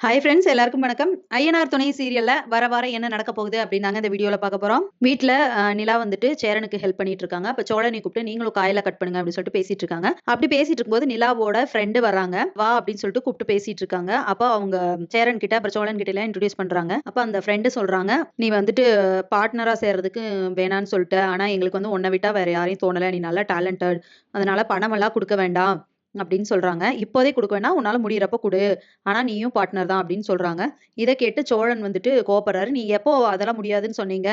Hi friends எல்லாருக்கும் வணக்கம். ஐயனார் துணை சீரியல்ல வர வாரம் என்ன நடக்க போகுது அப்படின்னாங்க இந்த வீடியோல பார்க்க போறோம். வீட்ல நிலா வந்துட்டு சேரனுக்கு ஹெல்ப் பண்ணிட்டு இருக்காங்க. அப்ப சோழனை கூப்பிட்டு நீங்களும் காயெல்லாம் கட் பண்ணுங்க அப்படின்னு சொல்லிட்டு பேசிட்டு இருக்காங்க. அப்படி பேசிட்டு இருக்கும்போது நிலாவோட ஃப்ரெண்டு வராங்க. வா அப்படின்னு சொல்லிட்டு கூப்பிட்டு பேசிட்டு இருக்காங்க. அப்ப அவங்க சேரன் கிட்ட அப்புறம் சோழன் கிட்ட எல்லாம் இன்ட்ரோடியூஸ் பண்றாங்க. அப்ப அந்த ஃப்ரெண்டு சொல்றாங்க, நீ வந்துட்டு பார்ட்னரா சேர்றதுக்கு வேணான்னு சொல்லிட்டு, ஆனா எங்களுக்கு வந்து உன்னை விட்டா வேற யாரையும் தோணல. நீ நல்லா டேலண்டட். அதனால பணம் எல்லாம் கொடுக்க வேண்டாம் அப்படின்னு சொல்றாங்க. இப்போதே குடுக்க வேணாம். உன்னால முடியறப்ப குடு. ஆனா நீயும் பார்ட்னர் தான் அப்படின்னு சொல்றாங்க. இத கேட்டு சோழன் வந்துட்டு கோவப்படுறாரு. நீ எப்போ அதெல்லாம் முடியாதுன்னு சொன்னீங்க?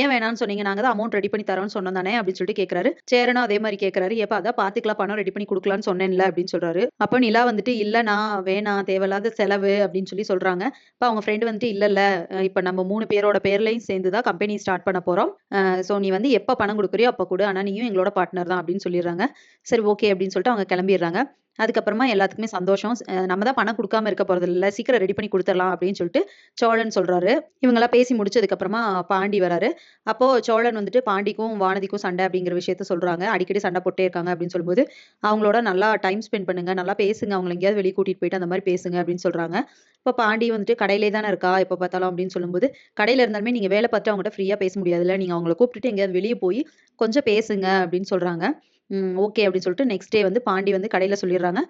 ஏன் வேணான்னு சொன்னீங்க? நாங்க தான் அமௌண்ட் ரெடி பண்ணி தரோம்ன்னு சொன்னோம் தானே அப்படின்னு சொல்லிட்டு கேட்கிறாரு. சேரனும் அதே மாரி கேட்கிறாரு. ஏப்பா அதான் பாத்துக்கலாம் பணம் ரெடி பண்ணி குடுக்கலாம்ன்னு சொன்னேன்ல அப்படின்னு சொல்றாரு. அப்ப நிலா வந்துட்டு இல்ல நான் வேணாம் தேவையில்லாத செலவு அப்படின்னு சொல்லி சொல்றாங்க. அப்ப அவங்க ஃப்ரெண்ட் வந்துட்டு இல்ல இல்ல இப்ப நம்ம 3 பேரோட பேர்லயும் சேர்ந்து தான் கம்பெனி ஸ்டார்ட் பண்ண போறோம். சோ நீ வந்து எப்ப பணம் குடுக்குறியோ அப்ப குடு. ஆனா நீயும் எங்களோட பார்ட்னர் தான் அப்படின்னு சொல்லிடுறாங்க. சரி ஓகே அப்படின்னு சொல்லிட்டு அவங்க கிளம்பிடுறாங்க. அதுக்கப்புறமா எல்லாத்துக்குமே சந்தோஷம். நம்ம தான் பணம் குடுக்காம இருக்க போறதில்ல. சீக்கிரம் ரெடி பண்ணி குடுத்துறலாம் அப்படின்னு சொல்லிட்டு சோழன் சொல்றாரு. இவங்கலாம் பேசி முடிச்சதுக்கு அப்புறமா பாண்டி வராரு. அப்போ சோழன் வந்துட்டு பாண்டிக்கும், வானதிக்கும் சண்டை அப்படிங்கிற விஷயத்த சொல்றாங்க. அடிக்கடி சண்டை போட்டே இருக்காங்க அப்படின்னு சொல்லும்போது, அவங்களோட நல்லா டைம் ஸ்பெண்ட் பண்ணுங்க. நல்லா பேசுங்க. அவங்கள எங்கேயாவது வெளிய கூட்டிட்டு போயிட்டு அந்த மாரி பேசுங்க அப்படின்னு சொல்றாங்க. இப்ப பாண்டி வந்துட்டு கடையிலே தானே இருக்கா எப்ப பார்த்தாலும் அப்படின்னு சொல்லும்போது, கடையில இருந்தாலுமே நீங்க வேலை பார்த்துட்டு அவங்ககிட்ட ஃப்ரீயா பேச முடியாதுல்ல. நீங்க அவங்கள கூப்பிட்டுட்டு எங்கேயாவது வெளிய போய் கொஞ்சம் பேசுங்க அப்படின்னு சொல்றாங்க. ஓகே அப்படின்னு சொல்லிட்டு நெக்ஸ்ட் டே வந்து பாண்டி வந்து கடையில சொல்லிடுறாங்க.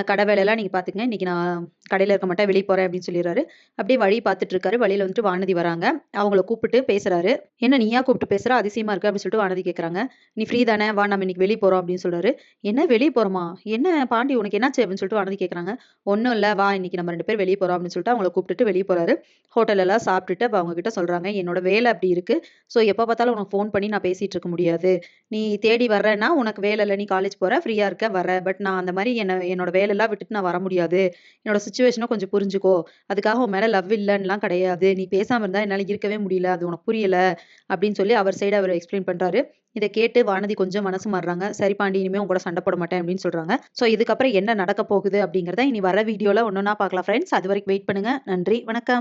கடை வேலையெல்லாம் நீங்க பார்த்துக்கங்க. இன்னைக்கு நான் கடையில இருக்க மாட்டேன். வெளிய போறேன் அப்படின்னு சொல்லிடுறாரு. அப்படியே வழி பார்த்துட்டு இருக்காரு. வழியில வந்துட்டு வானதி வராங்க. அவங்கள கூப்பிட்டு பேசுறாரு. என்ன நீயா கூப்பிட்டு பேசுற? அதிசயமா இருக்கு அப்படின்னு சொல்லிட்டு வானதி கேட்கறாங்க. நீ ஃப்ரீ தானே? வா நம்ம இன்னைக்கு வெளிய போறோம் அப்படின்னு சொல்றாரு. என்ன வெளிய போறோமா? என்ன பாண்டி உனக்கு என்னாச்சு? அப்படின்னு சொல்லிட்டு வானதி கேட்கறாங்க. ஒண்ணும் இல்ல. வா இன்னைக்கு நம்ம 2 பேரும் வெளிய போறோம் அப்படின்னு சொல்லிட்டு அவங்கள கூப்பிட்டுட்டு வெளிய போறாரு. ஹோட்டல்ல எல்லாம் சாப்பிட்டுட்டு அப்ப அவங்க கிட்ட சொல்றாங்க. என்னோட வேலை அப்படி இருக்கு. சோ எப்ப பார்த்தாலும் உனக்கு ஃபோன் பண்ணி நான் பேசிட்டு இருக்க முடியாது. நீ தேடி வர்றேன்னா, உனக்கு வேலை இல்ல. நீ காலேஜ் போற, ஃப்ரீயா இருக்க, வர்ற. பட் நான் அந்த மாரி என்னோட வேலைலாம் விட்டுட்டு நான் வர முடியாது. என்னோட சிச்சுவேஷன கொஞ்சம் புரிஞ்சுக்கோ. அதுக்காக உன் மேல லவ் இல்லன்னுலாம் கிடையாது. நீ பேசாம இருந்தா என்னால இருக்கவே முடியல. அது உனக்கு புரியல. அப்படின்னு சொல்லி அவர் சைடு அவரு எக்ஸ்பிளைன் பண்றாரு. இத கேட்டு வானதி கொஞ்சம் மனசு மாறுறாங்க. சரி பாண்டி இனிமே உன் கூட சண்டை போட மாட்டேன் அப்படின்னு சொல்றாங்க. சோ இதுக்கப்புறம் என்ன நடக்க போகுது அப்படிங்கிறத இனி வர வீடியோல ஒண்ணொண்ணா பார்க்கலாம் ஃபிரெண்ட்ஸ். அதுவரைக்கும் வெயிட் பண்ணுங்க. நன்றி. வணக்கம்.